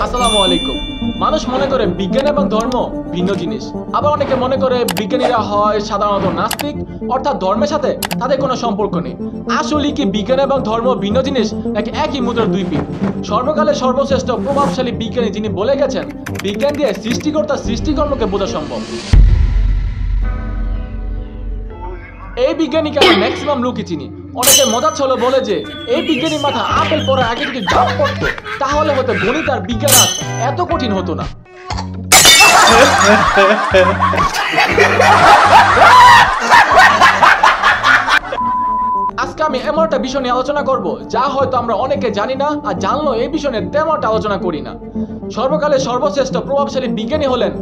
আসসালামু আলাইকুম। মানুষ মনে করে বিজ্ঞান এবং ধর্ম ভিন্ন জিনিস, আবার অনেকে মনে করে বিজ্ঞানীরা হয় সাধারণত নাস্তিক, অর্থাৎ ধর্মের সাথে তাদের কোনো সম্পর্ক নেই। আসলে কি বিজ্ঞান এবং ধর্ম ভিন্ন জিনিস, নাকি একই মুদ্রার দুই পিঠ? সর্বকালের সর্বশ্রেষ্ঠ প্রভাবশালী বিজ্ঞানী যিনি বলে গেছেন বিজ্ঞান দিয়ে সৃষ্টিকর্তা সৃষ্টিকর্মকে বোঝা সম্ভব। এই বিজ্ঞানীকে আমরা ম্যাক্সিমাম লোকই চিনি। অনেকে মজা ছিল বলে যে এই বিজ্ঞানীর মাথা আপেল পড়ার আগে যদি জাম পড়তো তাহলে হয়তো গণিত আর বিজ্ঞান এত কঠিন হতো না। আজকে আমি এমন একটা বিষয় নিয়ে আলোচনা করব যা হয়তো আমরা অনেকে জানি না, আর জানলো এই বিষয় নিয়ে তেমন একটা আলোচনা করি না। সর্বকালের সর্বশ্রেষ্ঠ প্রভাবশালী বিজ্ঞানী হলেন,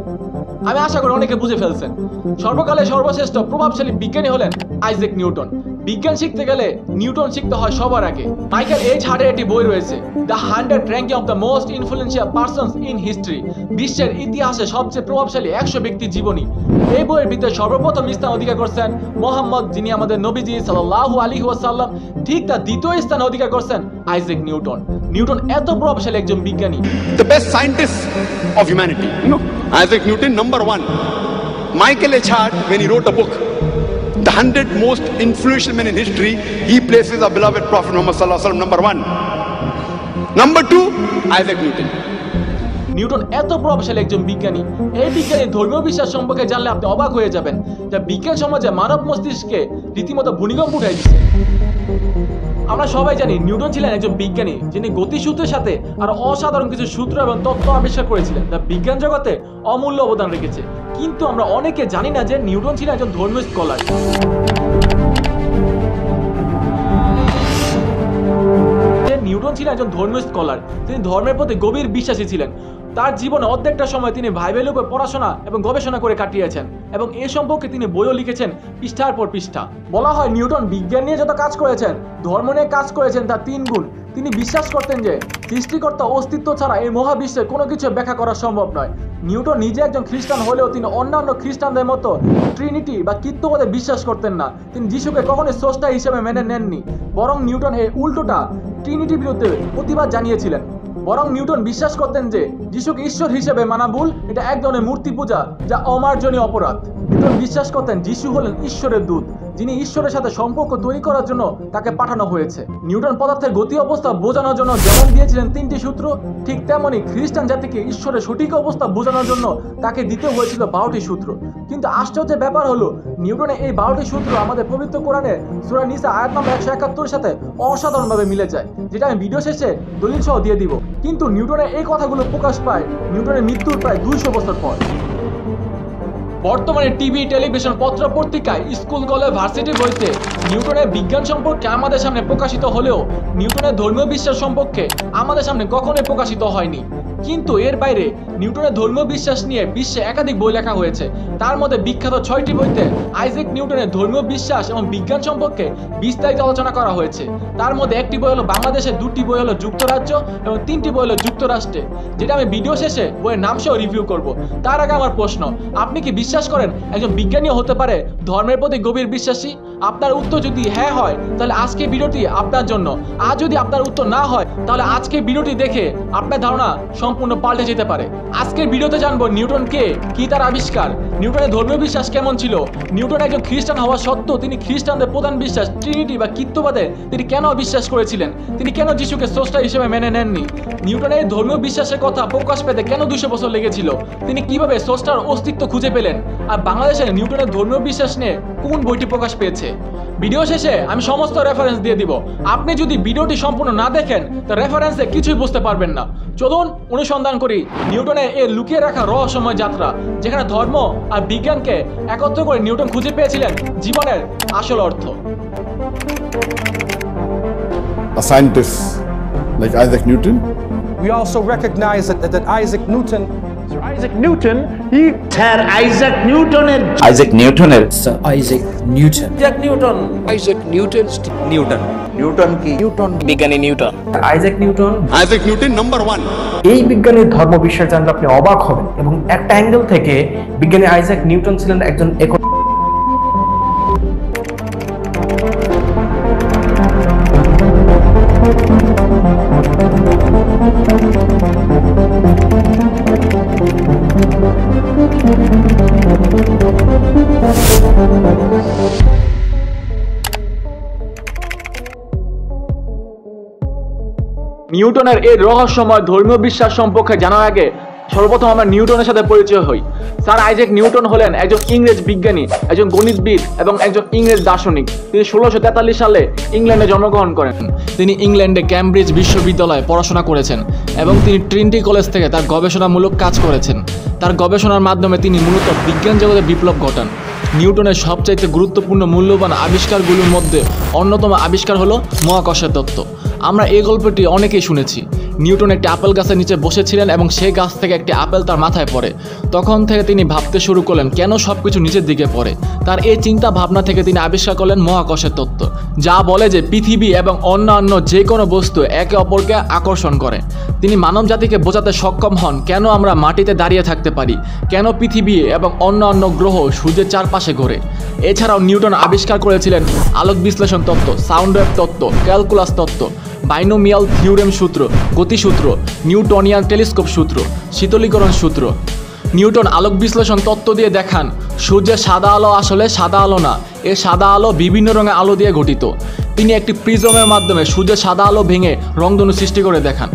আমি আশা করি অনেকে বুঝে ফেলছেন, সর্বকালের সর্বশ্রেষ্ঠ প্রভাবশালী বিজ্ঞানী হলেন আইজ্যাক নিউটন। বিজ্ঞান শিখতে গেলে নিউটন শিখতে হয় সবার আগে। মাইকেল এইচ হার্টের একটি বই রয়েছে, the 100 ranking of the most influential persons in history, বিশ্বের ইতিহাসে সবচেয়ে প্রভাবশালী 100 ব্যক্তি জীবনী। এই বইয়ের ভিতরে সর্বপ্রথম স্থান অধিকার করছেন মোহাম্মদ, যিনি আমাদের নবীজি সাল্লাল্লাহু আলাইহি ওয়াসাল্লাম। ঠিক তার দ্বিতীয় স্থান অধিকার করছেন আইজ্যাক নিউটন। নিউটন এত প্রভাবশালী একজন বিজ্ঞানী, the best scientist of humanity, Isaac Newton, number one. Michael H. Hart, when he wrote a book, the 100 most influential men in history, he places our beloved Prophet Muhammad sallallahu alaihi wasallam number one. Number two, Isaac Newton. Newton এত প্রভাবশালী একজন বিজ্ঞানী। এই বিজ্ঞানী ধর্মীয় বিশ্বাস সম্পর্কে জানলে আপনি অবাক হয়ে যাবেন, যা বিজ্ঞান সমাজে মানব মস্তিষ্কে রীতিমতো ভূমিকম্প উঠাই দিচ্ছে। আমরা সবাই জানি নিউটন ছিলেন একজন বিজ্ঞানী যিনি গতিসূত্রের সাথে আর অসাধারণ কিছু সূত্র এবং তত্ত্ব আবিষ্কার করেছিলেন, যা বিজ্ঞান জগতে অমূল্য অবদান রেখেছে। কিন্তু আমরা অনেকে জানি না যে নিউটন ছিলেন একজন ধর্মীয় স্কলার। নিউটন ছিলেন একজন ধর্মীয় স্কলার, তিনি ধর্মের প্রতি গভীর বিশ্বাসী ছিলেন। তার জীবনে অর্ধেকটা সময় তিনি বাইবেলের উপর পড়াশোনা এবং গবেষণা করে কাটিয়েছেন, এবং এ সম্পর্কে তিনি বইও লিখেছেন পৃষ্ঠার পর পৃষ্ঠা। বলা হয় নিউটন বিজ্ঞান নিয়ে যত কাজ করেছেন, ধর্ম নিয়ে কাজ করেছেন তার 3 গুণ। তিনি বিশ্বাস করতেন যে সৃষ্টিকর্তা অস্তিত্ব ছাড়া এই মহাবিশ্বে কোনো কিছু ব্যাখ্যা করা সম্ভব নয়। নিউটন নিজে একজন খ্রিস্টান হলেও তিনি অন্যান্য খ্রিস্টানদের মতো ট্রিনিটি বা কৃত্যবাদে বিশ্বাস করতেন না। তিনি যিশুকে কখনোই স্রষ্টা হিসেবে মেনে নেননি, বরং নিউটন এই উল্টোটা ট্রিনিটির বিরুদ্ধে প্রতিবাদ জানিয়েছিলেন। বরং নিউটন বিশ্বাস করতেন যে যিশুকে ঈশ্বর হিসেবে মানা ভুল, এটা এক ধরনের মূর্তি পূজা, যা অমার্জনীয় অপরাধ। নিউটন বিশ্বাস করতেন যিশু হলেন ঈশ্বরের দূত, যিনি ঈশ্বরের সাথে সম্পর্ক তৈরি করার জন্য তাকে পাঠানো হয়েছে। নিউটন পদার্থের গতি অবস্থা বোঝানোর জন্য যেমন দিয়েছিলেন 3টি সূত্র, ঠিক তেমনি খ্রিস্টান জাতিকে ঈশ্বরের সঠিক অবস্থা বোঝানোর জন্য তাকে দিতে হয়েছিল 12টি সূত্র। কিন্তু আশ্চর্যের ব্যাপার হলো নিউটনের এই 12টি সূত্র আমাদের পবিত্র কোরআনের সূরা নিসা আয়াত নম্বর 171 সাথে অসাধারণভাবে মিলে যায়, যেটা আমি ভিডিও শেষে দলিল সহ দিয়ে দিব। কিন্তু নিউটনের এই কথাগুলো প্রকাশ পায় নিউটনের মৃত্যুর প্রায় 200 বছর পর। বর্তমানে টিভি, টেলিভিশন, পত্র পত্রিকায়, স্কুল, কলেজ, ভার্সিটি বইতে নিউটনের বিজ্ঞান সম্পর্কে আমাদের সামনে প্রকাশিত হলেও নিউটনের ধর্মীয় বিশ্বাস সম্পর্কে আমাদের সামনে কখনোই প্রকাশিত হয়নি। কিন্তু এর বাইরে নিউটনের ধর্মীয় বিশ্বাস নিয়ে বিশ্বে একাধিক বই লেখা হয়েছে। তার মধ্যে বিখ্যাত 6টি বইতে আইজ্যাক নিউটনের ধর্মীয় বিশ্বাস এবং বিজ্ঞান সম্পর্কে বিস্তারিত আলোচনা করা হয়েছে। তার মধ্যে একটি বই হলো বাংলাদেশে, 2টি বই হলো যুক্তরাজ্য এবং 3টি বই হলো যুক্তরাষ্ট্রে, যেটা আমি ভিডিও শেষে বইয়ের নাম সহ রিভিউ করব। তার আগে আমার প্রশ্ন, আপনি কি বিশ্বাস করেন একজন বিজ্ঞানীও হতে পারে ধর্মের প্রতি গভীর বিশ্বাসী? আপনার উত্তর যদি হ্যাঁ হয় তাহলে আজকের ভিডিওটি আপনার জন্য। আর যদি আপনার উত্তর না হয় তাহলে আজকের ভিডিওটি দেখে আপনার ধারণা সম্পূর্ণ পাল্টে যেতে পারে। আজকের ভিডিওতে জানবো নিউটন কে, কি তার আবিষ্কার, নিউটনের ধর্মীয় বিশ্বাস কেমন ছিল, নিউটন একজন খ্রিস্টান হওয়া সত্ত্বেও তিনি খ্রিস্টানদের প্রধান বিশ্বাস ট্রিনিটি বা কৃত্যবাদে তিনি কেন বিশ্বাস করেছিলেন, তিনি কেন যিশুকে স্রষ্টা হিসেবে মেনে নেননি, নিউটনের এই ধর্মীয় বিশ্বাসের কথা প্রকাশ পেতে কেন 200 বছর লেগেছিল, তিনি কিভাবে স্রষ্টার অস্তিত্ব খুঁজে পেলেন, আর বাংলাদেশে নিউটনের ধর্মীয় বিশ্বাস নিয়ে কোন বইটি প্রকাশ পেয়েছে। ভিডিও শেষে আমি সমস্ত রেফারেন্স দিয়ে দিব। আপনি যদি ভিডিওটি সম্পূর্ণ না দেখেন তো রেফারেন্সে কিছুই বুঝতে পারবেন না। চলুন অনুসন্ধান করি নিউটনের এই লুকিয়ে রাখা রহস্যময় যাত্রা, যেখানে ধর্ম আর বিজ্ঞানকে একত্র করে নিউটন খুঁজে পেয়েছিলেন জীবনের আসল অর্থ। A scientist like Isaac Newton. We also recognize that Isaac Newton, Sir Isaac Newton, Sir Isaac Newton Isaac Newton Sir Isaac Newton. Isaac Newton Isaac Newton. Newton Newton. বিজ্ঞানী Newton. Isaac Newton. Isaac Newton, number one. এই বিজ্ঞানীর ধর্মবিশ্বাস জানলে আপনি অবাক হবেন, এবং একটা angle থেকে বিজ্ঞানী আইজ্যাক নিউটন ছিলেন একজন নিউটনের এই রহস্যময় ধর্মীয় বিশ্বাস সম্পর্কে জানার আগে সর্বপ্রথম আমরা নিউটনের সাথে পরিচয় হই। স্যার আইজ্যাক নিউটন হলেন একজন ইংরেজ বিজ্ঞানী, একজন গণিতবিদ এবং একজন ইংরেজ দার্শনিক। তিনি 1643 সালে ইংল্যান্ডে জন্মগ্রহণ করেন। তিনি ইংল্যান্ডে ক্যামব্রিজ বিশ্ববিদ্যালয়ে পড়াশোনা করেছেন এবং তিনি ট্রিনিটি কলেজ থেকে তার গবেষণামূলক কাজ করেছেন। তার গবেষণার মাধ্যমে তিনি মূলত বিজ্ঞান জগতে বিপ্লব ঘটান। নিউটনের সবচাইতে গুরুত্বপূর্ণ মূল্যবান আবিষ্কারগুলোর মধ্যে অন্যতম আবিষ্কার হলো মহাকর্ষের তত্ত্ব। আমরা এই গল্পটি অনেকেই শুনেছি। নিউটন একটি আপেল গাছের নিচে বসেছিলেন এবং সেই গাছ থেকে একটি আপেল তার মাথায় পড়ে। তখন থেকে তিনি ভাবতে শুরু করলেন কেন সব কিছু নিচের দিকে পড়ে। তার এই চিন্তা ভাবনা থেকে তিনি আবিষ্কার করলেন মহাকর্ষের তত্ত্ব, যা বলে যে পৃথিবী এবং অন্যান্য যে কোনো বস্তু একে অপরকে আকর্ষণ করে। তিনি মানব জাতিকে বোঝাতে সক্ষম হন কেন আমরা মাটিতে দাঁড়িয়ে থাকতে পারি, কেন পৃথিবী এবং অন্যান্য গ্রহ সূর্যের চারপাশে ঘোরে। এছাড়াও নিউটন আবিষ্কার করেছিলেন আলোক বিশ্লেষণ তত্ত্ব, সাউন্ড ওয়েভ তত্ত্ব, ক্যালকুলাস তত্ত্ব, বাইনোমিয়াল থিওরেম সূত্র, গতিসূত্র, নিউটনিয়ান টেলিস্কোপ সূত্র, শীতলীকরণ সূত্র। নিউটন আলোক বিশ্লেষণ তত্ত্ব দিয়ে দেখান সূর্যের সাদা আলো আসলে সাদা আলো না, এই সাদা আলো বিভিন্ন রঙের আলো দিয়ে গঠিত। তিনি একটি প্রিজমের মাধ্যমে সূর্যের সাদা আলো ভেঙে রংধনু সৃষ্টি করে দেখান।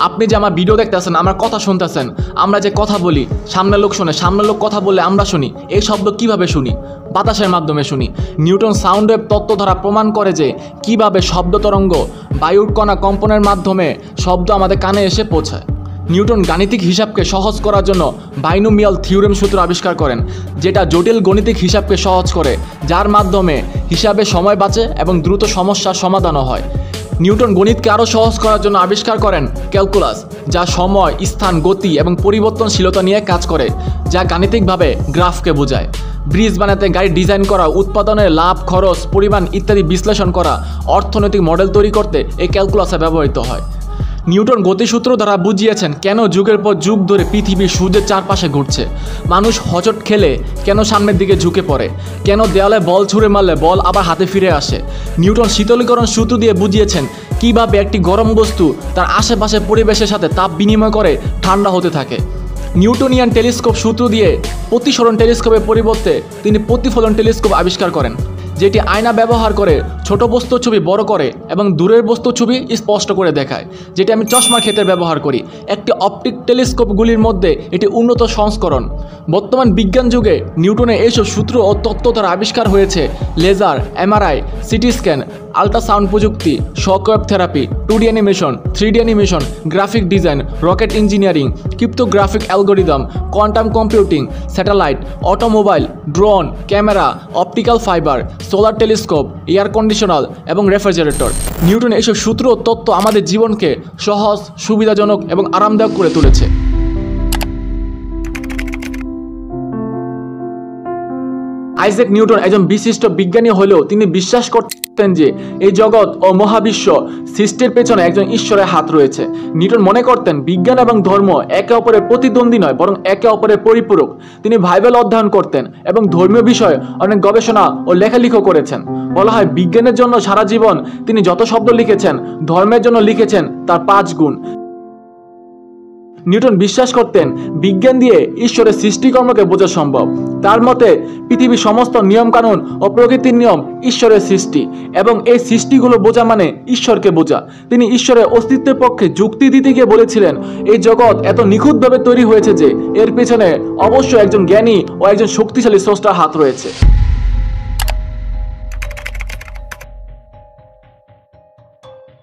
আপনি যে আমার ভিডিও দেখতেছেন, আমার কথা শুনতেছেন, আমরা যে কথা বলি সামনের লোক শোনে, সামনের লোক কথা বললে আমরা শুনি। এই শব্দ কিভাবে শুনি? বাতাসের মাধ্যমে শুনি। নিউটন সাউন্ড ওয়েভ তত্ত্ব দ্বারা প্রমাণ করে যে কিভাবে শব্দ তরঙ্গ বায়ুর কণা কম্পনের মাধ্যমে শব্দ আমাদের কানে এসে পৌঁছায়। নিউটন গাণিতিক হিসাবকে সহজ করার জন্য বাইনোমিয়াল থিওরেম সূত্র আবিষ্কার করেন, যেটা জটিল গণিতিক হিসাবকে সহজ করে, যার মাধ্যমে হিসাবে সময় বাঁচে এবং দ্রুত সমস্যার সমাধানও হয়। নিউটন গণিতকে আরও সহজ করার জন্য আবিষ্কার করেন ক্যালকুলাস, যা সময়, স্থান, গতি এবং পরিবর্তনশীলতা নিয়ে কাজ করে, যা গাণিতিকভাবে গ্রাফকে বোঝায়। ব্রিজ বানাতে, গাড়ি ডিজাইন করা, উৎপাদনের লাভ, খরচ, পরিমাণ ইত্যাদি বিশ্লেষণ করা, অর্থনৈতিক মডেল তৈরি করতে এই ক্যালকুলাসে ব্যবহৃত হয়। নিউটন গতিসূত্র দ্বারা বুঝিয়েছেন কেন যুগের পর যুগ ধরে পৃথিবী সূর্যের চারপাশে ঘুরছে, মানুষ হোঁচট খেলে কেন সামনের দিকে ঝুঁকে পড়ে, কেন দেওয়ালে বল ছুঁড়ে মারলে বল আবার হাতে ফিরে আসে। নিউটন শীতলীকরণ সূত্র দিয়ে বুঝিয়েছেন কিভাবে একটি গরম বস্তু তার আশেপাশের পরিবেশের সাথে তাপ বিনিময় করে ঠান্ডা হতে থাকে। নিউটনিয়ান টেলিস্কোপ সূত্র দিয়ে প্রতিসরণ টেলিস্কোপের পরিবর্তে তিনি প্রতিফলন টেলিস্কোপ আবিষ্কার করেন, যেটি আয়না ব্যবহার করে ছোট বস্তুর ছবি বড় করে এবং দূরের বস্তুর ছবি স্পষ্ট করে দেখায়, যেটি আমি চশমার ক্ষেত্রে ব্যবহার করি। একটি অপটিক টেলিস্কোপগুলির মধ্যে এটি উন্নত সংস্করণ। বর্তমান বিজ্ঞান যুগে নিউটনের এইসব সূত্র ও তত্ত্ব দ্বারা আবিষ্কার হয়েছে laser, MRI, CT scan, ultrasound প্রযুক্তি, shockwave therapy, 2D animation, 3D animation, graphic design, rocket engineering, cryptographic algorithm, quantum computing, satellite, automobile, drone, camera, optical fibre, solar telescope, air conditioner এবং রেফ্রিজারেটর। নিউটন এইসব সূত্র ও তত্ত্ব আমাদের জীবনকে সহজ, সুবিধাজনক এবং আরামদায়ক করে তুলেছে। আইজ্যাক নিউটন একজন বিশিষ্ট বিজ্ঞানী হলেও তিনি বিশ্বাস করতেন যে এই জগৎ ও মহাবিশ্ব সৃষ্টির পেছনে একজন ঈশ্বরের হাত রয়েছে। নিউটন মনে করতেন বিজ্ঞান এবং ধর্ম একে অপরের প্রতিদ্বন্দ্বী নয়, বরং একে অপরের পরিপূরক। তিনি বাইবেল অধ্যয়ন করতেন এবং ধর্মীয় বিষয়ে অনেক গবেষণা ও লেখালেখি করেছেন। বলা হয় বিজ্ঞানের জন্য সারা জীবন তিনি যত শব্দ লিখেছেন, ধর্মের জন্য লিখেছেন তার 5 গুণ। নিউটন বিশ্বাস করতেন বিজ্ঞান দিয়ে ঈশ্বরের সৃষ্টিকর্মকে বোঝা সম্ভব। তার মতে পৃথিবীর সমস্ত নিয়মকানুন ও প্রকৃতির নিয়ম ঈশ্বরের সৃষ্টি এবং এই সৃষ্টিগুলো বোঝা মানে ঈশ্বরকে বোঝা। তিনি ঈশ্বরের অস্তিত্বের পক্ষে যুক্তি দিতে গিয়ে বলেছিলেন এই জগৎ এত নিখুঁতভাবে তৈরি হয়েছে যে এর পেছনে অবশ্যই একজন জ্ঞানী ও একজন শক্তিশালী স্রষ্টার হাত রয়েছে।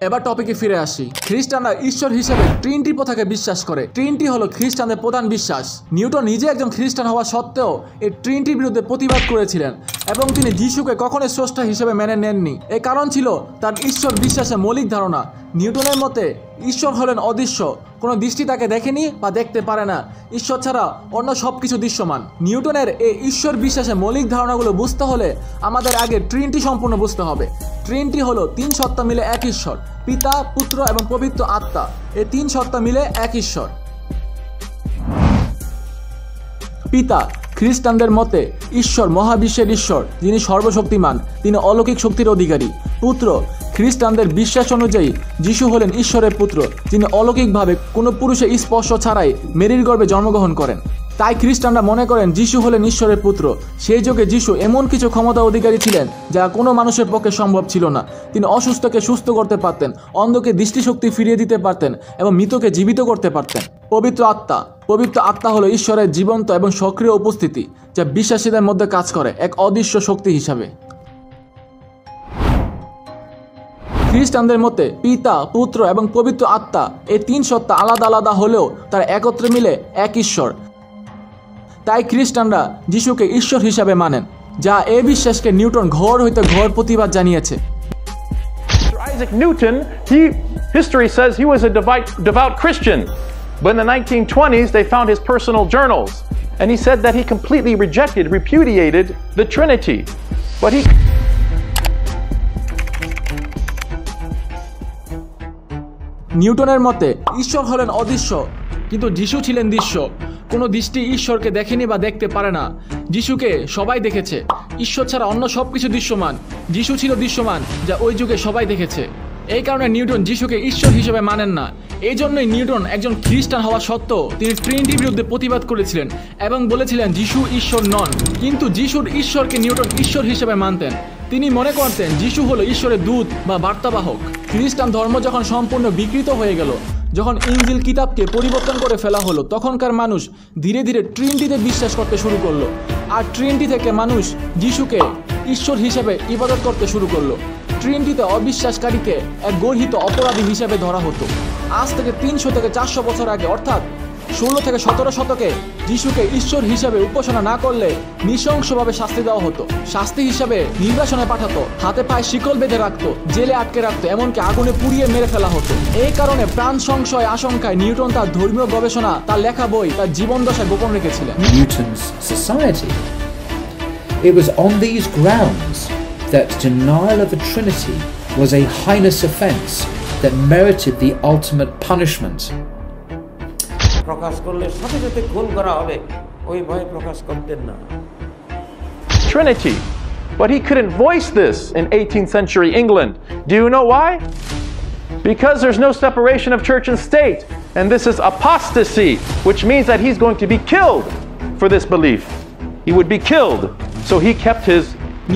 এবার টপিকে ফিরে আসি। খ্রিস্টানরা ঈশ্বর হিসেবে ট্রিনিটি প্রথাকে বিশ্বাস করে। ট্রিনিটি হলো খ্রিস্টানদের প্রধান বিশ্বাস। নিউটন নিজে একজন খ্রিস্টান হওয়া সত্ত্বেও এই ট্রিনিটির বিরুদ্ধে প্রতিবাদ করেছিলেন এবং তিনি যিশুকে কখনোই স্রষ্টা হিসেবে মেনে নেননি। এই কারণ ছিল তার ঈশ্বর বিশ্বাসের মৌলিক ধারণা। নিউটনের মতে ঈশ্বর হলেন অদৃশ্য, কোনো দৃষ্টি তাকে দেখেনি বা দেখতে পারে না। ঈশ্বর ছাড়া অন্য সব কিছু দৃশ্যমান। নিউটনের এই ঈশ্বর বিশ্বাসের মৌলিক ধারণাগুলো বুঝতে হলে আমাদের আগে ট্রিনিটি সম্পূর্ণ বুঝতে হবে। ট্রিনিটি হলো 3 সত্তা মিলে এক ঈশ্বর, পিতা, পুত্র এবং পবিত্র আত্মা। এই 3 সত্তা মিলে এক ঈশ্বর। পিতা খ্রিস্টানদের মতে ঈশ্বর মহাবিশ্বের ঈশ্বর, যিনি সর্বশক্তিমান, তিনি অলৌকিক শক্তির অধিকারী। পুত্র খ্রিস্টানদের বিশ্বাস অনুযায়ী যিশু হলেন ঈশ্বরের পুত্র, যিনি অলৌকিকভাবে কোনো পুরুষের স্পর্শ ছাড়াই মেরির গর্ভে জন্মগ্রহণ করেন। তাই খ্রিস্টানরা মনে করেন যিশু হলেন ঈশ্বরের পুত্র। সেই যুগে যিশু এমন কিছু ক্ষমতা অধিকারী ছিলেন যা কোনো মানুষের পক্ষে সম্ভব ছিল না। তিনি অসুস্থকে সুস্থ করতে পারতেন, অন্ধকে দৃষ্টিশক্তি ফিরিয়ে দিতে পারতেন এবং মৃতকে জীবিত করতে পারতেন। পবিত্র আত্মা হলো ঈশ্বরের জীবন্ত এবং সক্রিয় উপস্থিতি, যা বিশ্বাসীদের মধ্যে কাজ করে এক অদৃশ্য শক্তি হিসাবে। খ্রিস্টানদের মতে পিতা, পুত্র এবং পবিত্র আত্মা এই তিন সত্তা আলাদা আলাদা হলেও তারা একত্রে মিলে এক ঈশ্বর। তাই খ্রিস্টানরা যিশুকে ঈশ্বর হিসাবে মানেন, যা এই বিশ্বাসকে নিউটন ঘর হইতে ঘর প্রতিবাদ জানিয়েছে। Isaac Newton, history says he was a devout Christian. But in the 1920s, they found his personal journals. And he said that he completely repudiated the Trinity. But he... নিউটনের মতে ঈশ্বর হলেন অদৃশ্য, কিন্তু যিশু ছিলেন দৃশ্য। কোনো দৃষ্টি ঈশ্বরকে দেখেনি বা দেখতে পারে না। যিশুকে সবাই দেখেছে। ঈশ্বর ছাড়া অন্য সব কিছু দৃশ্যমান। যিশু ছিল দৃশ্যমান, যা ওই যুগে সবাই দেখেছে। এই কারণে নিউটন যিশুকে ঈশ্বর হিসেবে মানেন না। এই জন্যই নিউটন একজন খ্রিস্টান হওয়া সত্ত্বেও তিনি ট্রিনিটির বিরুদ্ধে প্রতিবাদ করেছিলেন এবং বলেছিলেন যিশু ঈশ্বর নন। কিন্তু যিশুর ঈশ্বরকে নিউটন ঈশ্বর হিসেবে মানতেন। তিনি মনে করতেন যিশু হলো ঈশ্বরের দূত বা বার্তাবাহক। খ্রিস্টান ধর্ম যখন সম্পূর্ণ বিকৃত হয়ে গেল, যখন ইনজিল কিতাবকে পরিবর্তন করে ফেলা হলো, তখনকার মানুষ ধীরে ধীরে ট্রিনিটিতে বিশ্বাস করতে শুরু করলো। আর ট্রিনিটি থেকে মানুষ যিশুকে ঈশ্বর হিসেবে ইবাদত করতে শুরু করলো। ট্রিনিটিতে অবিশ্বাসকারীকে এক গর্হিত অপরাধী হিসেবে ধরা হতো। আজ থেকে 300 থেকে 400 বছর আগে, অর্থাৎ 16 থেকে 17 শতকে যিশুকে ঈশ্বর হিসাবে উপাসনা না করলে নৃশংসভাবে শাস্তি দেওয়া হতো। শাস্তি হিসাবে নির্বাসনে পাঠাতো, হাতে পায়ে শিকল বেঁধে রাখতো, জেলে আটকে রাখতো, এমনকি আগুনে পুড়িয়ে মেরে ফেলা হতো। এই কারণে প্রাণ সংশয় আশঙ্কায় নিউটন তার ধর্মীয় গবেষণা, তার লেখা বই, তার জীবন দশায় গোপন রেখেছিলেন। Newton's society. It was on these grounds that denial of the Trinity was a heinous offence that merited the ultimate punishment. প্রকাশ করলে সাথে সাথে খুন করা হবে, ওই ভয় প্রকাশ করতেন না। Trinity. But he couldn't voice this in 18th century England. Do you know why? Because there's no separation of church and state. And this is apostasy, which means that he's going to be killed for this belief. He would be killed. So he kept his...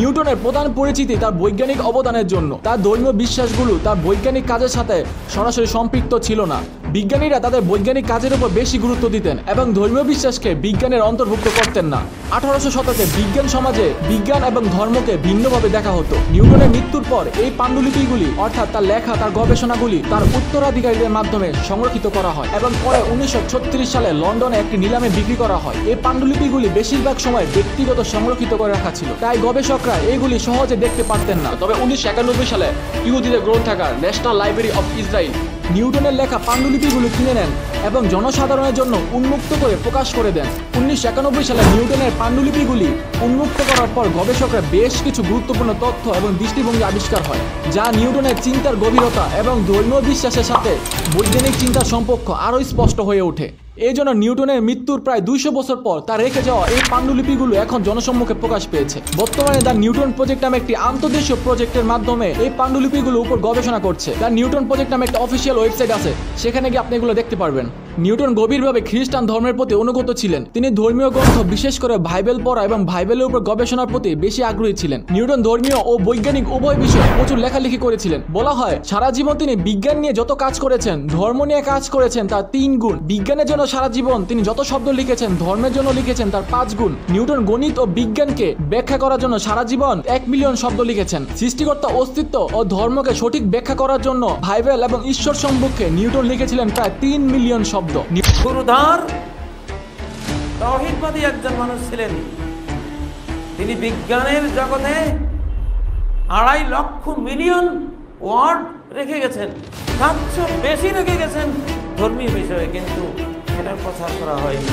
নিউটনের প্রধান পরিচিতি তার বৈজ্ঞানিক অবদানের জন্য। তার ধর্মীয় বিশ্বাসগুলো তার বৈজ্ঞানিক কাজের সাথে সরাসরি সম্পৃক্ত ছিল না। বিজ্ঞানীরা তাদের বৈজ্ঞানিক কাজের উপর বেশি গুরুত্ব দিতেন এবং ধর্মীয় বিশ্বাসকে বিজ্ঞানের অন্তর্ভুক্ত করতেন না। 1800 শতকে বিজ্ঞান সমাজে বিজ্ঞান এবং ধর্মকে ভিন্নভাবে দেখা হতো। নিউটনের মৃত্যুর পর এই পাণ্ডুলিপিগুলি, অর্থাৎ তার লেখা, তার গবেষণাগুলি তার উত্তরাধিকারীদের মাধ্যমে সংরক্ষিত করা হয় এবং পরে 1936 সালে লন্ডনে একটি নিলামে বিক্রি করা হয়। এই পাণ্ডুলিপিগুলি বেশিরভাগ সময় ব্যক্তিগত সংরক্ষিত করে রাখা ছিল, তাই গবেষকরা এগুলি সহজে দেখতে পারতেন না। তবে 1991 সালে ইহুদিদের গ্রন্থাগার ন্যাশনাল লাইব্রেরি অফ ইসরায়েল নিউটনের লেখা পাণ্ডুলিপিগুলো কিনে নেন এবং জনসাধারণের জন্য উন্মুক্ত করে প্রকাশ করে দেন। 1991 সালে নিউটনের পাণ্ডুলিপিগুলি উন্মুক্ত করার পর গবেষকরা বেশ কিছু গুরুত্বপূর্ণ তথ্য এবং দৃষ্টিভঙ্গি আবিষ্কার হয়, যা নিউটনের চিন্তার গভীরতা এবং ধর্মীয় বিশ্বাসের সাথে বৈজ্ঞানিক চিন্তার সম্পর্ক আরও স্পষ্ট হয়ে ওঠে। এই জন্য নিউটনের মৃত্যুর প্রায় 200 বছর পর তার রেখে যাওয়া এই পাণ্ডুলিপিগুলো এখন জনসম্মুখে প্রকাশ পেয়েছে। বর্তমানে দ্য নিউটন প্রজেক্ট নামে একটি আন্তর্দেশীয় প্রজেক্টের মাধ্যমে এই পাণ্ডুলিপিগুলোর উপর গবেষণা করছে। দ্য নিউটন প্রজেক্ট নামে একটা অফিসিয়াল ওয়েবসাইট আছে, সেখানে গিয়ে আপনি এগুলো দেখতে পারবেন। নিউটন গভীরভাবে খ্রিস্টান ধর্মের প্রতি অনুগত ছিলেন। তিনি ধর্মীয় গ্রন্থ, বিশেষ করে বাইবেল পড়া এবং বাইবেলের উপর গবেষণার প্রতি বেশি আগ্রহী ছিলেন। নিউটন ধর্মীয় ও বৈজ্ঞানিক উভয় বিষয়ে প্রচুর লেখালেখি করেছিলেন। বলা হয় সারা জীবন তিনি বিজ্ঞান নিয়ে যত কাজ করেছেন, ধর্ম নিয়ে কাজ করেছেন তার 3 গুণ। বিজ্ঞানের জন্য সারা জীবন তিনি যত শব্দ লিখেছেন, ধর্মের জন্য লিখেছেন তার 5 গুণ। নিউটন গণিত ও বিজ্ঞানকে ব্যাখ্যা করার জন্য সারা জীবন 1 মিলিয়ন শব্দ লিখেছেন। সৃষ্টিকর্তা অস্তিত্ব ও ধর্মকে সঠিক ব্যাখ্যা করার জন্য বাইবেল এবং ঈশ্বর সম্পর্কে নিউটন লিখেছিলেন প্রায় 3 মিলিয়ন শব্দ। গুরুধর তাওহীদবাদী একজন মানুষ ছিলেন। তিনি বিজ্ঞানের জগতে 2.5 লক্ষ মিলিয়ন ওয়ার্ড রেখে গেছেন, তার চেয়ে বেশি রেখে গেছেন ধর্মীয় বিষয়ে, কিন্তু এটার প্রচার করা হয়নি।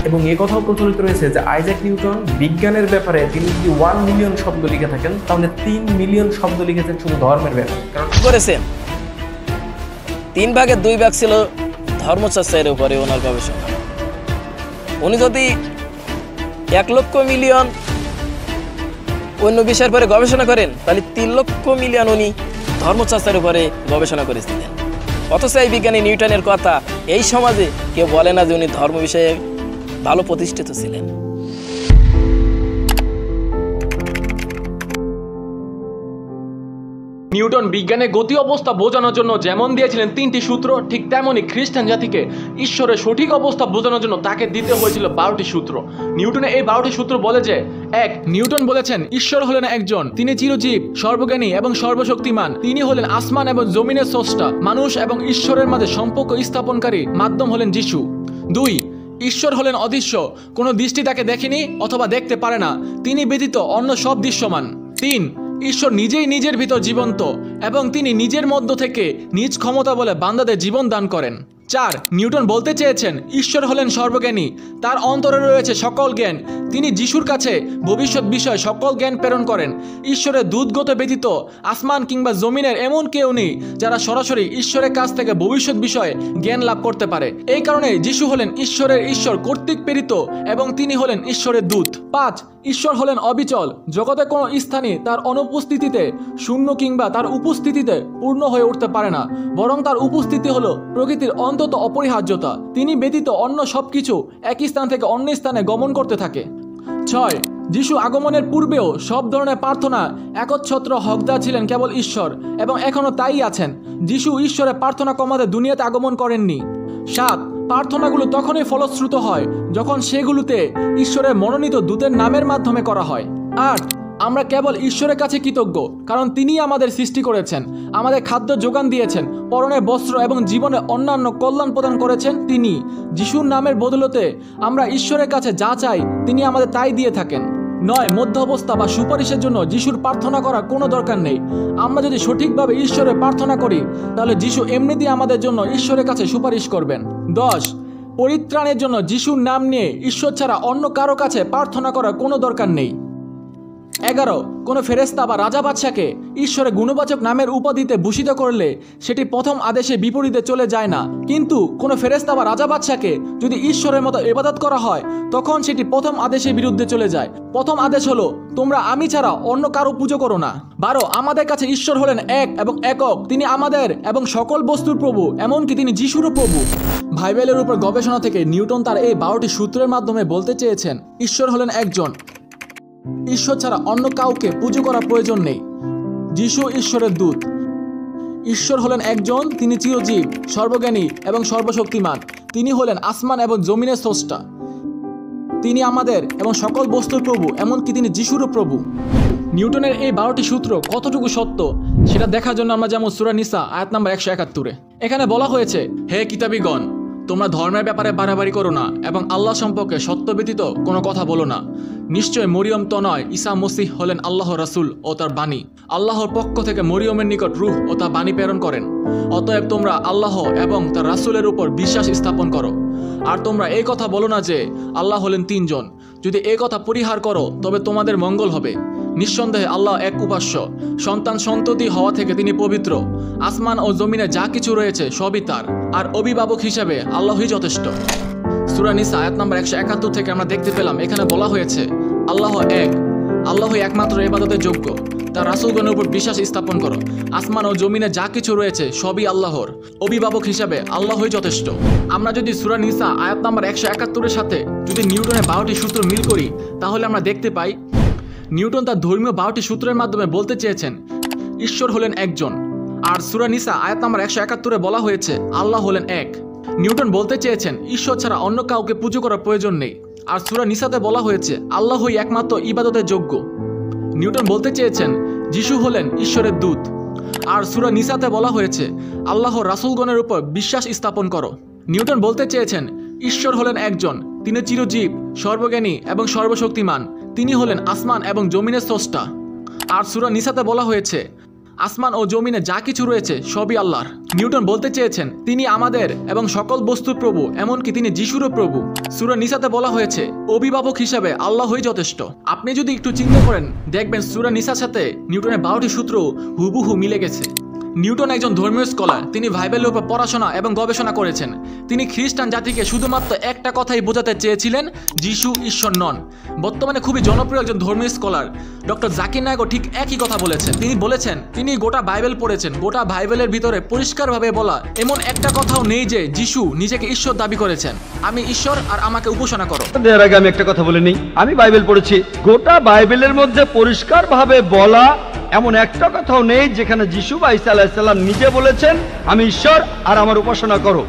এবং এই কথাও প্রচলিত রয়েছে যে আইজ্যাক নিউটন বিজ্ঞানের ব্যাপারে তিনি যদি 1 মিলিয়ন শব্দ লিখে থাকেন, তাহলে 3 মিলিয়ন শব্দ লিখেছেন শুধু ধর্মের ব্যাপারে। কারণ করেছেন 3 ভাগের 2 ভাগ ছিল ধর্মচর্চার উপরে ওনার গবেষণা। উনি যদি 1 লক্ষ মিলিয়ন অন্য বিষয়ের পরে গবেষণা করেন, তাহলে 3 লক্ষ মিলিয়ন উনি ধর্মচর্চার উপরে গবেষণা করেছিলেন। অথচ এই বিজ্ঞানী নিউটনের কথা এই সমাজে কেউ বলে না যে উনি ধর্ম বিষয়ে ভালো প্রতিষ্ঠিত ছিলেন। নিউটন বিজ্ঞানের গতি অবস্থা বোঝানোর জন্য যেমন দিয়েছিলেন 3টি সূত্র, ঠিক তেমনই খ্রিস্টান জাতিকে ঈশ্বরের সঠিক অবস্থা বোঝানোর জন্য তাকে দিতে হয়েছিল 12টি সূত্র। নিউটনের এই 12টি সূত্র বলে যে, 1. নিউটন বলেছেন ঈশ্বর হলেন একজন, তিনি চিরজীব, সর্বজ্ঞানী এবং সর্বশক্তিমান। তিনি হলেন আসমান এবং জমিনের স্রষ্টা। মানুষ এবং ঈশ্বরের মাঝে সম্পর্ক স্থাপনকারী মাধ্যম হলেন যিশু। 2. ঈশ্বর হলেন অদৃশ্য, কোনো দৃষ্টি তাকে দেখেনি অথবা দেখতে পারে না, তিনি ব্যতীত অন্য সব দৃশ্যমান। 3. ঈশ্বর নিজেই নিজের ভিতর জীবন্ত এবং তিনি নিজের মধ্য থেকে নিজ ক্ষমতা বলে বান্দাদের জীবন দান করেন। 4. নিউটন বলতে চেয়েছেন ঈশ্বর হলেন সর্বজ্ঞানী, তার অন্তরে রয়েছে সকল জ্ঞান, তিনি যিশুর কাছে ভবিষ্যৎ বিষয় সকল জ্ঞান প্রেরণ করেন। ঈশ্বরের দূতগত ব্যতীত আসমান কিংবা জমিনের এমন কেউ নেই যারা সরাসরি ঈশ্বরের কাছ থেকে ভবিষ্যৎ বিষয়ে জ্ঞান লাভ করতে পারে। এই কারণে যিশু হলেন ঈশ্বরের ঈশ্বর কর্তৃক প্রেরিত এবং তিনি হলেন ঈশ্বরের দূত। 5. ঈশ্বর হলেন অবিচল, জগতে কোনো স্থানই তার অনুপস্থিতিতে শূন্য কিংবা তার উপস্থিতিতে পূর্ণ হয়ে উঠতে পারে না, বরং তার উপস্থিতি হলো প্রকৃতির অন্তত অপরিহার্যতা। তিনি ব্যতীত অন্য সবকিছু এক স্থান থেকে অন্য স্থানে গমন করতে থাকে। 6. যিশু আগমনের পূর্বেও সব ধরনের প্রার্থনা একচ্ছত্র হকদার ছিলেন কেবল ঈশ্বর এবং এখনো তাই আছেন। যিশু ঈশ্বরের প্রার্থনা কমাতে দুনিয়াতে আগমন করেননি। 7. প্রার্থনাগুলো তখনই ফলশ্রুত হয় যখন সেগুলোতে ঈশ্বরের মনোনীত দূতের নামের মাধ্যমে করা হয়। 8. আমরা কেবল ঈশ্বরের কাছে কৃতজ্ঞ কারণ তিনি আমাদের সৃষ্টি করেছেন, আমাদের খাদ্য যোগান দিয়েছেন, পরনের বস্ত্র এবং জীবনে অন্যান্য কল্যাণ প্রদান করেছেন তিনি। যিশুর নামের বদলতে আমরা ঈশ্বরের কাছে যা চাই তিনি আমাদের তাই দিয়ে থাকেন। 9. মধ্য অবস্থা বা সুপারিশের জন্য যিশুর প্রার্থনা করার কোনো দরকার নেই। আমরা যদি সঠিকভাবে ঈশ্বরের প্রার্থনা করি তাহলে যিশু এমনিতেই আমাদের জন্য ঈশ্বরের কাছে সুপারিশ করবেন। 10. পরিত্রাণের জন্য যিশুর নাম নিয়ে ঈশ্বর ছাড়া অন্য কারো কাছে প্রার্থনা করার কোনো দরকার নেই। 11. কোনো ফেরেশতা বা রাজা বাদশাকে ঈশ্বরের গুণবাচক নামের উপাধিতে ভূষিত করলে সেটি প্রথম আদেশে বিপরীতে চলে যায় না, কিন্তু কোনো ফেরেশতা বা রাজা বাদশাকে যদি ঈশ্বরের মতো ইবাদত করা হয় তখন সেটি প্রথম আদেশের বিরুদ্ধে চলে যায়। প্রথম আদেশ হলো তোমরা আমি ছাড়া অন্য কারো পুজো করো না। 12. আমাদের কাছে ঈশ্বর হলেন এক এবং একক, তিনি আমাদের এবং সকল বস্তুর প্রভু, এমনকি তিনি যিশুরও প্রভু। বাইবেলের উপর গবেষণা থেকে নিউটন তার এই 12টি সূত্রের মাধ্যমে বলতে চেয়েছেন ঈশ্বর হলেন একজন, ঈশ্বর ছাড়া অন্য কাউকে পুজো করার প্রয়োজন নেই। যিশু ঈশ্বরের দূত। ঈশ্বর হলেন একজন, তিনি চিরজীব, সর্বজ্ঞানী এবং সর্বশক্তিমান। তিনি হলেন আসমান এবং জমিনের স্রষ্টা। তিনি আমাদের এবং সকল বস্তুর প্রভু, এমনকি তিনি যিশুরও প্রভু। নিউটনের এই 12টি সূত্র কতটুকু সত্য সেটা দেখার জন্য আমরা যেমন সূরা নিসা আয়াত নাম্বার 171 এখানে বলা হয়েছে, হে কিতাবীগণ, তোমরা ধর্মের ব্যাপারে বাড়াবাড়ি করো না এবং আল্লাহ সম্পর্কে সত্য ব্যতীত কোনো কথা বলো না। নিশ্চয় মরিয়ম তো নয়, ঈসা মসিহ হলেন আল্লাহর রাসূল ও তার বাণী। আল্লাহর পক্ষ থেকে মরিয়মের নিকট রূহ ও তার বাণী প্রেরণ করেন। অতএব তোমরা আল্লাহ এবং তার রাসূলের উপর বিশ্বাস স্থাপন করো। আর তোমরা এই কথা বলো না যে আল্লাহ হলেন 3 জন। যদি এই কথা পরিহার করো তবে তোমাদের মঙ্গল হবে। নিঃসন্দেহে আল্লাহ এক উপাস্য, সন্তান সন্ততি হওয়া থেকে তিনি পবিত্র। আসমান ও জমিনে যা কিছু রয়েছে সবই তার, আর অভিভাবক হিসেবে আল্লাহই যথেষ্ট। সূরা নিসা আয়াত নাম্বার 171 থেকে আমরা দেখতে পেলাম এখানে বলা হয়েছে আল্লাহ এক, আল্লাহই একমাত্র ইবাদতের যোগ্য। তার রাসূলগণের উপর বিশ্বাস স্থাপন করো। আসমান ও জমিনে যা কিছু রয়েছে সবই আল্লাহর, অভিভাবক হিসাবে আল্লাহই যথেষ্ট। আমরা যদি সূরা নিসা আয়াত নাম্বার 171 সাথে যদি নিউটনের 12টি সূত্র মিল করি তাহলে আমরা দেখতে পাই নিউটন তার ধর্মীয় 12টি সূত্রের মাধ্যমে বলতে চেয়েছেন ঈশ্বর হলেন একজন, আর সূরা নিসা আয়াত নাম্বার 171 বলা হয়েছে আল্লাহ হলেন এক। নিউটন বলতে চেয়েছেন ঈশ্বর ছাড়া অন্য কাউকে পুজো করার প্রয়োজন নেই, আর সূরা নিসাতে বলা হয়েছে আল্লাহই একমাত্র ইবাদতের যোগ্য। নিউটন বলতে চেয়েছেন যিশু হলেন ঈশ্বরের দূত, আর সূরা নিসাতে বলা হয়েছে আল্লাহর রাসূলগণের উপর বিশ্বাস স্থাপন করো। নিউটন বলতে চেয়েছেন ঈশ্বর হলেন একজন, তিনি চিরজীব, সর্বজ্ঞানী এবং সর্বশক্তিমান। তিনি হলেন আসমান এবং জমিনের স্রষ্টা। আর সূরা নিসাতে বলা হয়েছে আসমান ও জমিনে যা কিছু রয়েছে সবই আল্লাহর। নিউটন বলতে চেয়েছেন তিনি আমাদের এবং সকল বস্তুর প্রভু, এমনকি তিনি যিশুরও প্রভু। সূরা নিসাতে বলা হয়েছে অভিভাবক হিসাবে আল্লাহই যথেষ্ট। আপনি যদি একটু চিন্তা করেন দেখবেন সূরা নিসার সাথে নিউটনের 12টি সূত্র হুবহু মিলে গেছে। নিউটন একজন ধর্মীয় স্কলার। তিনি বাইবেলের উপর পড়াশোনা এবং গবেষণা করেছেন। তিনি খ্রিস্টান জাতিকে শুধুমাত্র একটা কথাই বোঝাতে চেয়েছিলেন, যিশু ঈশ্বর নন। বর্তমানে খুবই জনপ্রিয় একজন ধর্মীয় স্কলার ডক্টর জাকির নায়েকও ঠিক একই কথা বলেছেন। তিনি বলেছেন তিনি গোটা বাইবেল পড়েছেন, গোটা বাইবেলের ভিতরে পরিষ্কারভাবে বলা এমন একটা কথাও নেই যে যিশু নিজেকে ঈশ্বর দাবি করেছেন, আমি ঈশ্বর আর আমাকে উপাসনা করো। এর আগে আমি একটা কথা বলে নিই, আমি বাইবেল পড়েছি, গোটা বাইবেলের মধ্যে পরিষ্কারভাবে বলা এমন একটা কথাও নেই যেখানে যিশু বা ঈসা আলাইহিস সালাম নিজে বলেছেন আমি ঈশ্বর আর আমার উপাসনা করো।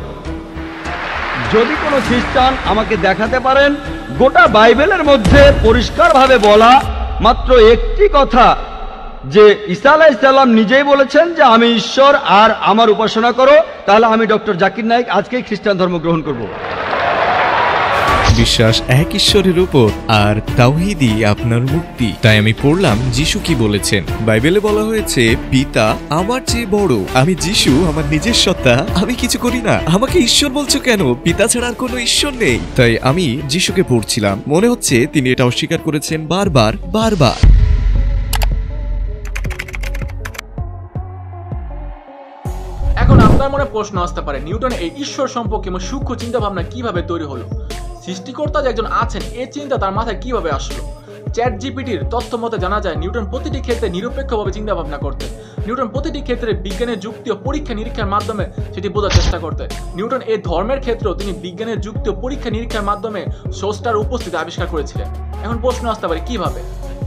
যদি কোনো খ্রিস্টান আমাকে দেখাতে পারেন গোটা বাইবেলের মধ্যে পরিষ্কারভাবে বলা মাত্র একটি কথা যে ঈসা আলাইহিস সালাম নিজেই বলেছেন যে আমি ঈশ্বর আর আমার উপাসনা করো, তাহলে আমি ডক্টর জাকির নায়েক আজকেই খ্রিস্টান ধর্ম গ্রহণ করব। বিশ্বাস এক ঈশ্বরের উপর আর তাওহীদই আপনার মুক্তি। তাই আমি পড়লাম যিশু কি বলেছেন। বাইবেলে বলা হয়েছে পিতা আমার চেয়ে বড়, আমি যিশু আমার নিজের সত্তা, আমি কিছু করি না, আমাকে ঈশ্বর বলছো কেন? পিতা ছাড়া আর কোনো ঈশ্বর নেই। তাই আমি যিশুকে পড়ছিলাম, মনে হচ্ছে তিনি এটা অস্বীকার করেছেন বারবার বারবার। এখন আপনার মনে প্রশ্ন আসতে পারে, নিউটনের এই ঈশ্বর সম্পর্কে সূক্ষ্ম চিন্তা ভাবনা কিভাবে তৈরি হলো? সৃষ্টিকর্তা যে একজন আছেন এই চিন্তা তার মাথায় কিভাবে আসলো? চ্যাট জিপিটির তথ্য মতে জানা যায় নিউটন প্রতিটি ক্ষেত্রে নিরপেক্ষভাবে চিন্তা ভাবনা করতেন। নিউটন প্রতিটি ক্ষেত্রে বিজ্ঞানের যুক্তি ও পরীক্ষা নিরীক্ষার মাধ্যমে সেটি বোঝার চেষ্টা করতেন। নিউটন এই ধর্মের ক্ষেত্রেও তিনি বিজ্ঞানের যুক্তি ও পরীক্ষা নিরীক্ষার মাধ্যমে স্রষ্টার উপস্থিতি আবিষ্কার করেছিলেন। এখন প্রশ্ন আসতে পারে কিভাবে?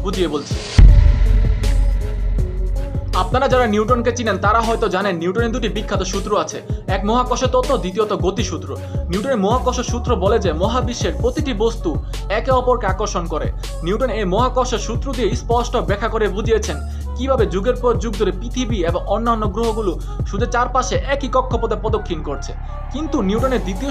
বুঝিয়ে বলছি। আপনারা যারা নিউটনকে চিনেন তারা হয়তো জানেন নিউটনের দুটি বিখ্যাত সূত্র আছে, এক মহাকর্ষ তত্ত্ব, দ্বিতীয়ত গতিসূত্র। নিউটনের মহাকর্ষ সূত্র বলে যে মহাবিশ্বের প্রতিটি বস্তু একে অপরকে আকর্ষণ করে। নিউটন এই মহাকর্ষ সূত্র দিয়ে স্পষ্ট ব্যাখ্যা করে বুঝিয়েছেন কিভাবে যুগের পর যুগ ধরে পৃথিবী এবং অন্যান্য গ্রহগুলো সূর্যের চারপাশে একই কক্ষপথে প্রদক্ষিণ করছে। কিন্তু নিউটনের দ্বিতীয়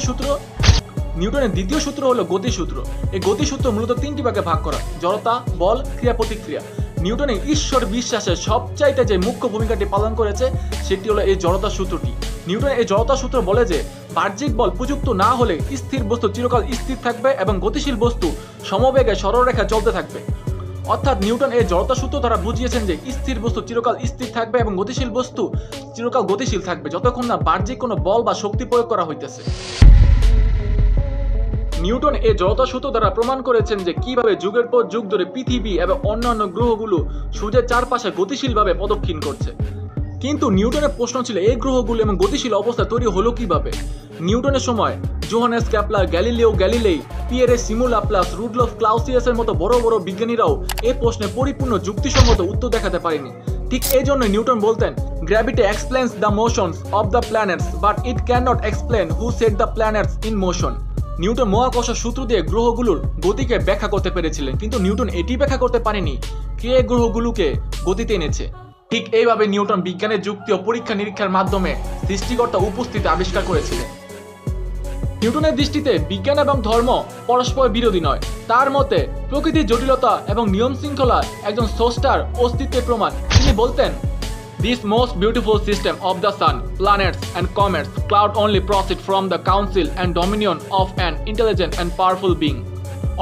সূত্র হলো গতিসূত্র। এই গতিসূত্র মূলত তিনটি ভাগে ভাগ করা: জড়তা, বল, ক্রিয়া প্রতিক্রিয়া। নিউটনের ঈশ্বর বিশ্বাসের সবচাইতে যে মুখ্য ভূমিকাটি পালন করেছে সেটি হলো এই জড়তা সূত্রটি। নিউটনের এই জড়তা সূত্র বলে যে বাহ্যিক বল প্রযুক্ত না হলে স্থির বস্তু চিরকাল স্থির থাকবে এবং গতিশীল বস্তু সমবেগে সরলরেখায় চলতে থাকবে। অর্থাৎ নিউটন এই জড়তা সূত্র দ্বারা বুঝিয়েছেন যে স্থির বস্তু চিরকাল স্থির থাকবে এবং গতিশীল বস্তু চিরকাল গতিশীল থাকবে যতক্ষণ না বাহ্যিক কোনো বল বা শক্তি প্রয়োগ করা হইতেছে। নিউটন এই জড়তা সূত্র দ্বারা প্রমাণ করেছেন যে কিভাবে যুগের পর যুগ ধরে পৃথিবী এবং অন্যান্য গ্রহগুলো সূর্যের চারপাশে গতিশীলভাবে প্রদক্ষিণ করছে। কিন্তু নিউটনের প্রশ্ন ছিল এই গ্রহগুলো এবং গতিশীল অবস্থা তৈরি হলো কিভাবে? নিউটনের সময় Johannes Kepler, Galileo Galilei, Pierre Simon Laplace, Rudolf ক্লাউসিয়াসের মতো বড় বড় বিজ্ঞানীরাও এই প্রশ্নে পরিপূর্ণ যুক্তিসম্মত উত্তর দেখাতে পারেনি। ঠিক এই জন্য নিউটন বলতেন, gravity explains the motions of the planets but it can not explain who set the planets in motion. Newton মহাকর্ষ সূত্র দিয়ে গ্রহগুলোর গতিকে ব্যাখ্যা করতে পেরেছিলেন, কিন্তু নিউটন এটি ব্যাখ্যা করতে পারেনি কে গ্রহগুলোকে গতিতে এনেছে। ঠিক এইভাবে নিউটন বিজ্ঞানের যুক্তি ও পরীক্ষা নিরীক্ষার মাধ্যমে সৃষ্টিকর্তা উপস্থিতি আবিষ্কার করেছিলেন। নিউটনের দৃষ্টিতে বিজ্ঞান এবং ধর্ম পরস্পর বিরোধী নয়। তার মতে প্রকৃতির জটিলতা এবং নিয়ম শৃঙ্খলা একজন স্রষ্টার অস্তিত্বের প্রমাণ। তিনি বলতেন, This most beautiful system of the sun, planets and comets cloud only proceed from the counsel and dominion of an intelligent and powerful being.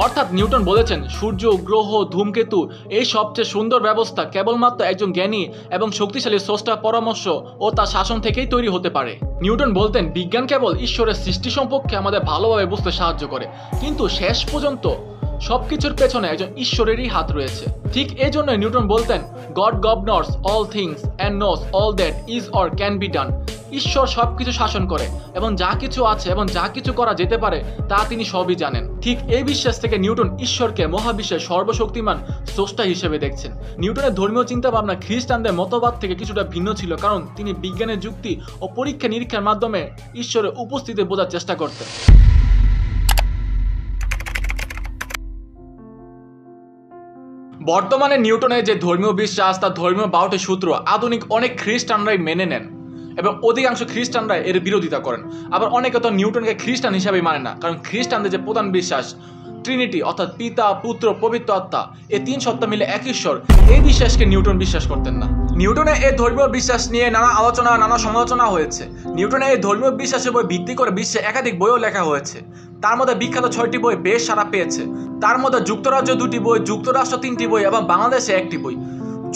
অর্থাৎ নিউটন বলেছেন সূর্য, গ্রহ, ধূমকেতু এই সবচেয়ে সুন্দর ব্যবস্থা কেবলমাত্র একজন জ্ঞানী এবং শক্তিশালী স্রষ্টার পরামর্শ ও তার শাসন থেকেই তৈরি হতে পারে। নিউটন বলতেন বিজ্ঞান কেবল ঈশ্বরের সৃষ্টি সম্পর্কে আমাদের ভালোভাবে বুঝতে সাহায্য করে, কিন্তু শেষ পর্যন্ত সবকিছুর পেছনে একজন ঈশ্বরেরই হাত রয়েছে। ঠিক এই জন্য নিউটন বলতেন, God governs all things and knows all that is or can be done. ঈশ্বর সবকিছু শাসন করে এবং যা কিছু আছে এবং যা কিছু করা যেতে পারে তা তিনি সবই জানেন। ঠিক এই বিশ্বাস থেকে নিউটন ঈশ্বরকে মহাবিশ্বের সর্বশক্তিমান স্রষ্টা হিসেবে দেখছেন। নিউটনের ধর্মীয় চিন্তা ভাবনা খ্রিস্টানদের মতবাদ থেকে কিছুটা ভিন্ন ছিল, কারণ তিনি বিজ্ঞানের যুক্তি ও পরীক্ষা নিরীক্ষার মাধ্যমে ঈশ্বরের উপস্থিতি বোঝার চেষ্টা করতেন। বর্তমানে নিউটনের যে ধর্মীয় বিশ্বাস তার ধর্মীয় 12টি সূত্র আধুনিক অনেক খ্রিস্টানরাই মেনে নেন এবং অধিকাংশ খ্রিস্টানরা এর বিরোধিতা করেন। আবার অনেকে তো নিউটনকে খ্রিস্টান হিসাবেই মানে না, কারণ খ্রিস্টানদের যে প্রধান বিশ্বাস ট্রিনিটি অর্থাৎ পিতা, পুত্র, পবিত্র আত্মা এই তিন সত্তা মিলে এক ঈশ্বর, এই বিশ্বাসকে নিউটন বিশ্বাস করতেন না। নিউটনের এই ধর্মীয় বিশ্বাস নিয়ে নানা আলোচনা, নানা সমালোচনা হয়েছে। নিউটনের এই ধর্মীয় বিশ্বাসের উপর ভিত্তি করে বিশ্বে একাধিক বইও লেখা হয়েছে। তার মধ্যে বিখ্যাত 6টি বই বেশ সাড়া পেয়েছে। তার মধ্যে যুক্তরাজ্য 2টি বই, যুক্তরাষ্ট্র 3টি বই এবং বাংলাদেশে 1টি বই।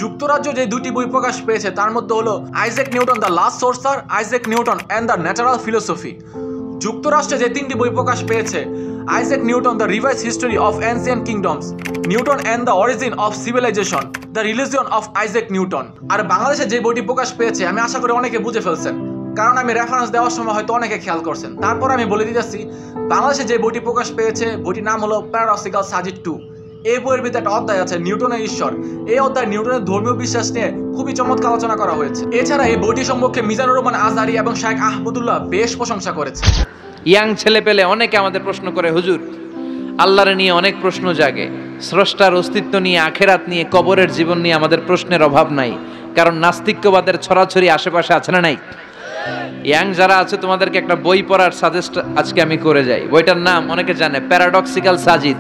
যুক্তরাজ্য যে দুটি বই প্রকাশ পেয়েছে তার মধ্যে হলো Isaac Newton the last sorcerer, Isaac Newton and the natural philosophy. যুক্তরাষ্ট্রে যে 3টি বই প্রকাশ পেয়েছে Isaac Newton the revise history of ancient kingdoms, Newton and the origin of civilisation, the religion of Isaac Newton. আর বাংলাদেশে যে বইটি প্রকাশ পেয়েছে আমি আশা করি অনেকে বুঝে ফেলছেন, কারণ আমি রেফারেন্স দেওয়ার সময় হয়তো অনেকে খেয়াল করছেন। তারপর আমি বলে দিতেছি, বাংলাদেশে যে বইটি প্রকাশ পেয়েছে বইটির নাম হলো প্যারাডক্সিক্যাল সাজিদ 2। এই বইয়ের ভিতরে একটা অধ্যায় আছে নিউটনের ঈশ্বর। এই অধ্যায় নিউটনের ধর্মীয় বিশ্বাস নিয়ে খুবই চমৎকার আলোচনা করা হয়েছে। এছাড়া এই বইটি সম্পর্কে মিজানুর রহমান আজহারী এবং শেখ আহমদুল্লাহ বেশ প্রশংসা করেছে। ইয়াং ছেলে পেলে অনেকে আমাদের প্রশ্ন করে, হুজুর আল্লাহর নিয়ে অনেক প্রশ্ন জাগে, স্রষ্টার অস্তিত্ব নিয়ে, আখেরাত নিয়ে, কবরের জীবন নিয়ে আমাদের প্রশ্নের অভাব নাই, কারণ নাস্তিক্যবাদের ছড়াছড়ি আশেপাশে আছে না নাই? ইয়াং যারা আছে তোমাদেরকে একটা বই পড়ার সাজেস্ট আজকে আমি করে যাই। বইটার নাম অনেকে জানে, প্যারাডক্সিক্যাল সাজিদ।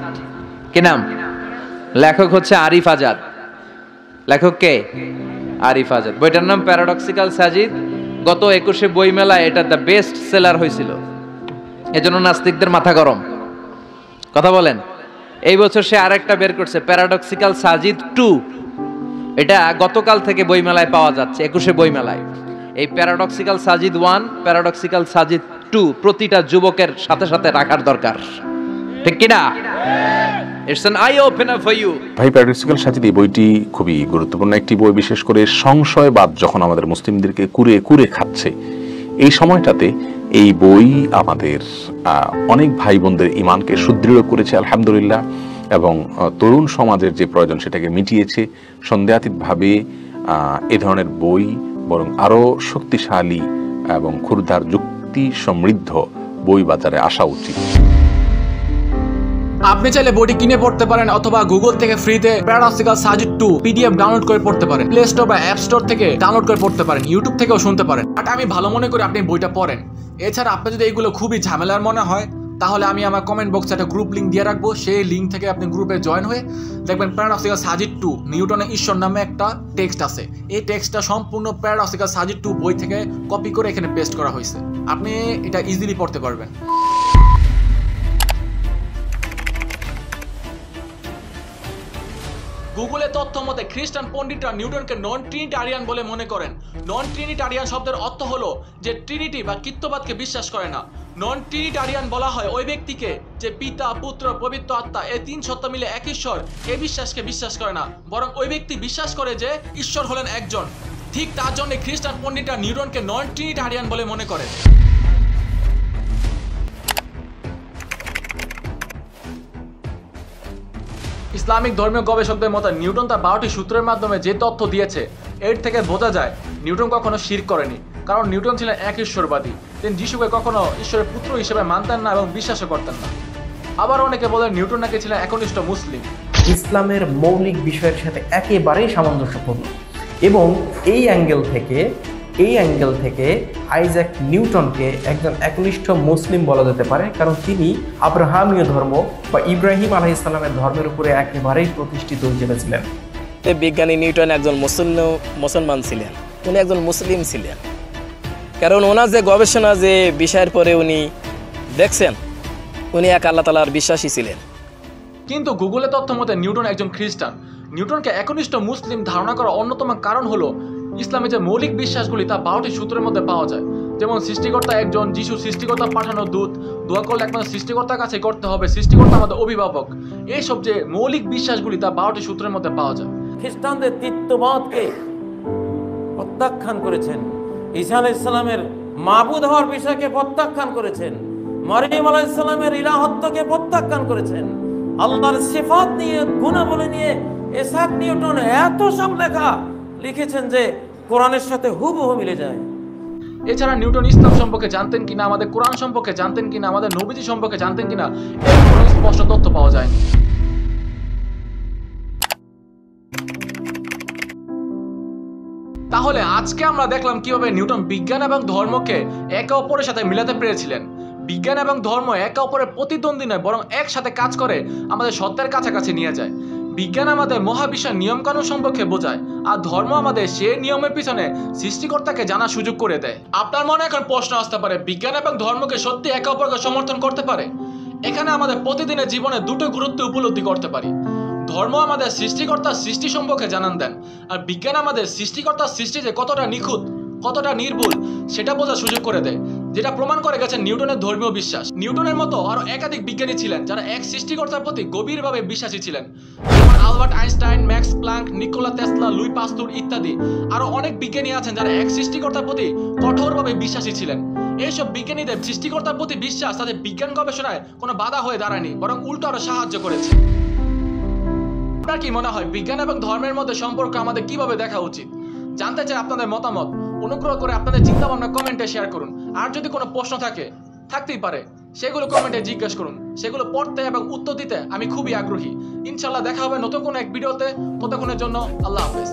কি নাম? লেখক হচ্ছে আরিফ আজাদ। লেখক কে? আরিফ আজাদ। বইটার নাম প্যারাডক্সিক্যাল সাজিদ। গত 21শে বই মেলায় এটা দ্য বেস্ট সেলার হয়েছিল, এজন্য নাস্তিকদের মাথা গরম। কথা বলেন। এই বছর সে আরেকটা বের করছে, প্যারাডক্সিক্যাল সাজিদ 2। এটা গতকাল থেকে বই মেলায় পাওয়া যাচ্ছে, 21শে বই মেলায়। এই প্যারাডক্সিক্যাল সাজিদ 1, প্যারাডক্সিক্যাল সাজিদ 2 প্রতিটা যুবকের সাথে সাথে রাখার দরকার, ঠিক কিনা? It's an eye opener for you. ভাই, প্যারাডক্সিক্যাল সাজিদ এই বইটি খুবই গুরুত্বপূর্ণ একটি বই, বিশেষ করে সংশয়বাদ যখন আমাদের মুসলিমদেরকে কুরে কুরে খাচ্ছে, এই সময়টাতে এই বই আমাদের অনেক ভাই বোনদের ইমানকে সুদৃঢ় করেছে আলহামদুলিল্লাহ, এবং তরুণ সমাজের যে প্রয়োজন সেটাকে মিটিয়েছে। সন্দেহাতীতভাবে এ ধরনের বই বরং আরও শক্তিশালী এবং ক্ষুরধার যুক্তি সমৃদ্ধ বই বাজারে আসা উচিত। আপনি চাইলে বইটি কিনে পড়তে পারেন অথবা গুগল থেকে ফ্রিতে প্যারাডক্সিক্যাল সাজিদ 2 পিডিএফ ডাউনলোড করে পড়তে পারেন। প্লে স্টোর বা অ্যাপ স্টোর থেকে ডাউনলোড করে পড়তে পারেন, ইউটিউব থেকেও শুনতে পারেন। বাট আমি ভালো মনে করি আপনি বইটা পড়েন। এছাড়া আপনি যদি এইগুলো খুবই ঝামেলার মনে হয় তাহলে আমি আমার কমেন্ট বক্সে একটা গ্রুপ লিঙ্ক দিয়ে রাখবো, সেই লিঙ্ক থেকে আপনি গ্রুপে জয়েন হয়ে দেখবেন প্যারাডক্সিক্যাল সাজিদ 2 নিউটনের ঈশ্বর নামে একটা টেক্সট আছে। এই টেক্সটটা সম্পূর্ণ প্যারাডক্সিক্যাল সাজিদ 2 বই থেকে কপি করে এখানে পেস্ট করা হয়েছে। আপনি এটা ইজিলি পড়তে পারবেন। গুগলের তথ্য মতে খ্রিস্টান পণ্ডিতরা নিউটনকে নন ট্রিনিটারিয়ান বলে মনে করেন। নন ট্রিনিটারিয়ান শব্দের অর্থ হলো যে ট্রিনিটি বা কৃত্যবাদকে বিশ্বাস করে না। নন ট্রিনিটারিয়ান বলা হয় ওই ব্যক্তিকে যে পিতা, পুত্র, পবিত্র আত্মা এই 3 সত্তা মিলে এক ঈশ্বর এই বিশ্বাসকে বিশ্বাস করে না, বরং ওই ব্যক্তি বিশ্বাস করে যে ঈশ্বর হলেন একজন। ঠিক তার জন্য খ্রিস্টান পণ্ডিতরা নিউটনকে নন ট্রিনিটারিয়ান বলে মনে করে। ইসলামিক ধর্মীয় গবেষকদের মতে নিউটন তার 12টি সূত্রের মাধ্যমে যে তথ্য দিয়েছে এর থেকে বোঝা যায় নিউটন কখনো শিরক করেনি, কারণ নিউটন ছিলেন এক ঈশ্বরবাদী। তিনি যিশুকে কখনো ঈশ্বরের পুত্র হিসেবে মানতেন না এবং বিশ্বাসও করতেন না। আবার অনেকে বলেন নিউটন নাকি ছিলেন একনিষ্ঠ মুসলিম। ইসলামের মৌলিক বিষয়ের সাথে একেবারেই সামঞ্জস্যপূর্ণ, এবং এই অ্যাঙ্গেল থেকে আইজ্যাক নিউটনকে একজন একনিষ্ঠ মুসলিম বলা যেতে পারে, কারণ তিনি আব্রাহামীয় ধর্ম বা ইব্রাহিম আলাইহিস সালামের ধর্মের উপরে একেবারেই প্রতিষ্ঠিত হিসেবে ছিলেন। বিজ্ঞানী নিউটন একজন মুসলমান ছিলেন, উনি একজন মুসলিম ছিলেন, কারণ ওনার যে গবেষণা যে বিষয়ের পরে উনি দেখছেন উনি এক আল্লাহ তাআলার বিশ্বাসী ছিলেন। কিন্তু গুগলের তথ্য মতে নিউটন একজন খ্রিস্টান। নিউটনকে একনিষ্ঠ মুসলিম ধারণা করার অন্যতম কারণ হলো ইসলামের যে মৌলিক বিশ্বাসগুলি তা 12টি সূত্রের মধ্যে পাওয়া যায়। যেমন সৃষ্টিকর্তা একজন, যিশু সৃষ্টিকর্তা পাঠানো দূত, দোয়া করলে একমাত্র সৃষ্টিকর্তার কাছে করতে হবে, সৃষ্টিকর্তা আমাদের অভিভাবক। এইসব যে মৌলিক বিশ্বাসগুলি তা 12টি সূত্রের মধ্যে পাওয়া যায়। খ্রিস্টানদের তৃতীয়বাদকে প্রত্যাখ্যান করেছেন, ঈসা আলাইহিস সালামের মাবুদ হওয়ার বিষয়কে প্রত্যাখ্যান করেছেন, মরিয়ম আলাইহিস সালামের ইলাহত্বকে প্রত্যাখ্যান করেছেন, আল্লাহর সিফাত নিয়ে, গুণাবলী নিয়ে ইসাক নিউটন এত সব লেখা লিখেছেন যে কোরআনের সাথে হুবহু মিলে যায়। এছাড়া নিউটন ইসলাম সম্পর্কে জানতেন কিনা, আমাদের কোরআন সম্পর্কে জানতেন কিনা, আমাদের নবীজি সম্পর্কে জানতেন কিনা, এর কোনো স্পষ্ট তথ্য পাওয়া যায়নি। তাহলে আজকে আমরা দেখলাম কিভাবে নিউটন বিজ্ঞান এবং ধর্মকে একে অপরের সাথে মিলাতে পেরেছিলেন। বিজ্ঞান এবং ধর্ম একে অপরের প্রতিদ্বন্দ্বী নয়, বরং একসাথে কাজ করে আমাদের সত্যের কাছাকাছি নিয়ে যায়। বিজ্ঞান আমাদের মহাবিশ্বের নিয়মকানুন সম্পর্কে বোঝায়, আর ধর্ম আমাদের সেই নিয়মের পিছনে সৃষ্টিকর্তাকে জানার সুযোগ করে দেয়। আপনার মনে এখন প্রশ্ন আসতে পারে, বিজ্ঞান এবং ধর্মকে সত্যি একে অপরকে সমর্থন করতে পারে? এখানে আমাদের প্রতিদিনের জীবনে দুটো গুরুত্ব উপলব্ধি করতে পারি। ধর্ম আমাদের সৃষ্টিকর্তার সৃষ্টি সম্পর্কে জানান দেন, আর বিজ্ঞান আমাদের সৃষ্টিকর্তার সৃষ্টি যে কতটা নিখুঁত, কতটা নির্ভুল সেটা বোঝার সুযোগ করে দেয়, যেটা প্রমাণ করে গেছে নিউটনের ধর্মীয় বিশ্বাস। নিউটনের মতো আরো একাধিক বিজ্ঞানী ছিলেন যারা এক সৃষ্টিকর্তার প্রতি গভীরভাবে বিশ্বাসী ছিলেন, যেমন Albert Einstein, Max Planck, Nikola Tesla, Louis Pasteur ইত্যাদি। আরো অনেক বিজ্ঞানী আছেন যারা এক সৃষ্টিকর্তার প্রতি কঠোরভাবে বিশ্বাসী ছিলেন। এইসব বিজ্ঞানীদের সৃষ্টিকর্তার প্রতি বিশ্বাস তাদের বিজ্ঞান গবেষণায় কোনো বাধা হয়ে দাঁড়ায়নি, বরং উল্টো আরো সাহায্য করেছে। আপনার কি মনে হয় বিজ্ঞান এবং ধর্মের মধ্যে সম্পর্ক আমাদের কিভাবে দেখা উচিত? জানতে চাই আপনাদের মতামত। অনুগ্রহ করে আপনাদের চিন্তা ভাবনা কমেন্টে শেয়ার করুন। আর যদি কোনো প্রশ্ন থাকতেই পারে, সেগুলো কমেন্টে জিজ্ঞেস করুন। সেগুলো পড়তে এবং উত্তর দিতে আমি খুবই আগ্রহী। ইনশাআল্লাহ দেখা হবে নতুন কোনো এক ভিডিওতে। ততক্ষণের জন্য আল্লাহ হাফেজ।